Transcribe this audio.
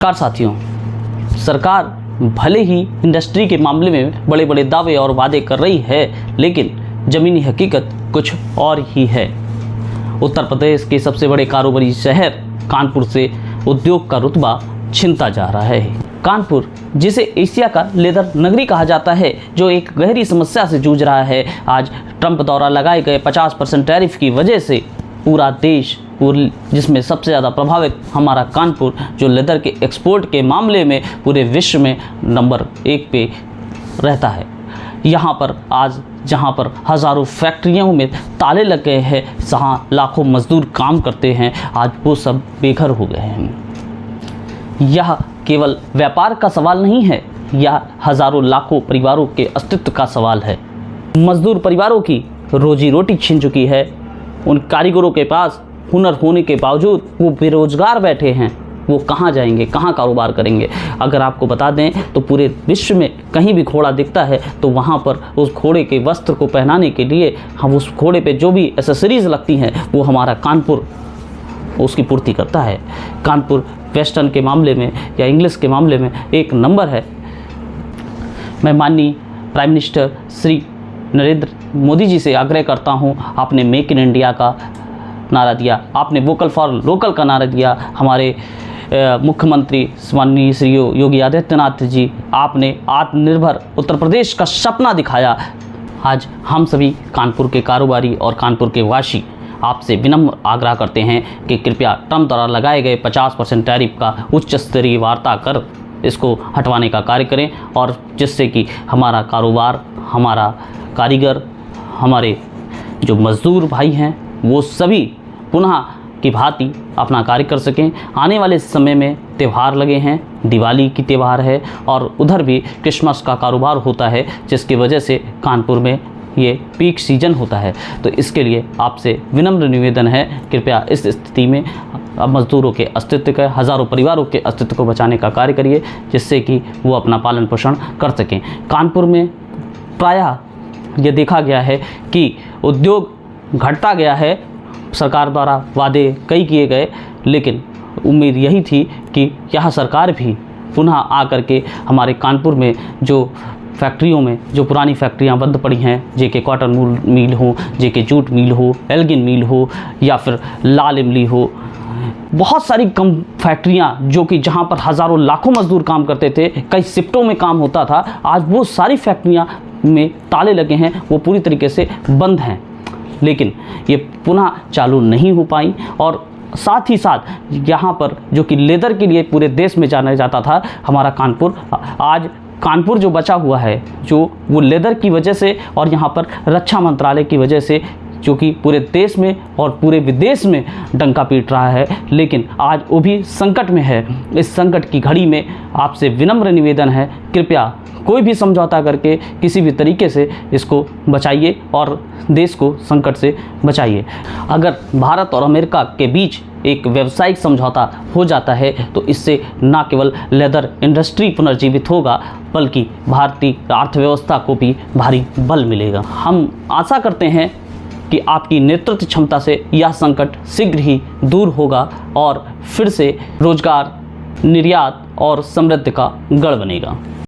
नमस्कार साथियों, सरकार भले ही इंडस्ट्री के मामले में बड़े बड़े दावे और वादे कर रही है, लेकिन ज़मीनी हकीकत कुछ और ही है। उत्तर प्रदेश के सबसे बड़े कारोबारी शहर कानपुर से उद्योग का रुतबा छिनता जा रहा है। कानपुर, जिसे एशिया का लेदर नगरी कहा जाता है, जो एक गहरी समस्या से जूझ रहा है, आज ट्रंप द्वारा लगाए गए 50% टैरिफ की वजह से पूरा देश, जिसमें सबसे ज़्यादा प्रभावित हमारा कानपुर, जो लेदर के एक्सपोर्ट के मामले में पूरे विश्व में नंबर 1 पे रहता है। यहाँ पर आज जहाँ पर हज़ारों फैक्ट्रियों में ताले लग गए हैं, जहाँ लाखों मजदूर काम करते हैं, आज वो सब बेघर हो गए हैं। यह केवल व्यापार का सवाल नहीं है, यह हज़ारों लाखों परिवारों के अस्तित्व का सवाल है। मजदूर परिवारों की रोजी रोटी छिन चुकी है। उन कारीगरों के पास हुनर होने के बावजूद वो बेरोजगार बैठे हैं। वो कहाँ जाएंगे, कहाँ कारोबार करेंगे? अगर आपको बता दें तो पूरे विश्व में कहीं भी घोड़ा दिखता है तो वहाँ पर उस घोड़े के वस्त्र को पहनाने के लिए हम उस घोड़े पे जो भी एसेसरीज़ लगती हैं वो हमारा कानपुर उसकी पूर्ति करता है। कानपुर वेस्टर्न के मामले में या इंग्लिश के मामले में एक नंबर है। मैं माननीय प्राइम मिनिस्टर श्री नरेंद्र मोदी जी से आग्रह करता हूं, आपने मेक इन इंडिया का नारा दिया, आपने वोकल फॉर लोकल का नारा दिया। हमारे मुख्यमंत्री माननीय श्री योगी आदित्यनाथ जी, आपने आत्मनिर्भर उत्तर प्रदेश का सपना दिखाया। आज हम सभी कानपुर के कारोबारी और कानपुर के वासी आपसे विनम्र आग्रह करते हैं कि कृपया ट्रंप द्वारा लगाए गए 50% टैरिफ का उच्च स्तरीय वार्ता कर इसको हटवाने का कार्य करें, और जिससे कि हमारा कारोबार, हमारा कारीगर, हमारे जो मज़दूर भाई हैं, वो सभी पुनः की भांति अपना कार्य कर सकें। आने वाले समय में त्यौहार लगे हैं, दिवाली की त्यौहार है और उधर भी क्रिसमस का कारोबार होता है, जिसकी वजह से कानपुर में ये पीक सीजन होता है। तो इसके लिए आपसे विनम्र निवेदन है, कृपया इस स्थिति में मज़दूरों के अस्तित्व का, हज़ारों परिवारों के अस्तित्व को बचाने का कार्य करिए, जिससे कि वो अपना पालन पोषण कर सकें। कानपुर में प्रायः ये देखा गया है कि उद्योग घटता गया है। सरकार द्वारा वादे कई किए गए, लेकिन उम्मीद यही थी कि यह सरकार भी पुनः आकर के हमारे कानपुर में जो फैक्ट्रियों में जो पुरानी फैक्ट्रियां बंद पड़ी हैं, जेके कॉटन मिल हो, जेके जूट मिल हो, एल्गिन मिल हो या फिर लाल इमली हो, बहुत सारी कम फैक्ट्रियां जो कि जहां पर हज़ारों लाखों मजदूर काम करते थे, कई शिफ्टों में काम होता था, आज वो सारी फैक्ट्रियां में ताले लगे हैं, वो पूरी तरीके से बंद हैं। लेकिन ये पुनः चालू नहीं हो पाई, और साथ ही साथ यहाँ पर जो कि लेदर के लिए पूरे देश में जाना जाता था हमारा कानपुर, आज कानपुर जो बचा हुआ है, जो वो लेदर की वजह से और यहाँ पर रक्षा मंत्रालय की वजह से, जो कि पूरे देश में और पूरे विदेश में डंका पीट रहा है, लेकिन आज वो भी संकट में है। इस संकट की घड़ी में आपसे विनम्र निवेदन है, कृपया कोई भी समझौता करके किसी भी तरीके से इसको बचाइए और देश को संकट से बचाइए। अगर भारत और अमेरिका के बीच एक व्यावसायिक समझौता हो जाता है तो इससे न केवल लेदर इंडस्ट्री पुनर्जीवित होगा, बल्कि भारतीय अर्थव्यवस्था को भी भारी बल मिलेगा। हम आशा करते हैं कि आपकी नेतृत्व क्षमता से यह संकट शीघ्र ही दूर होगा और फिर से रोजगार, निर्यात और समृद्धि का गढ़ बनेगा।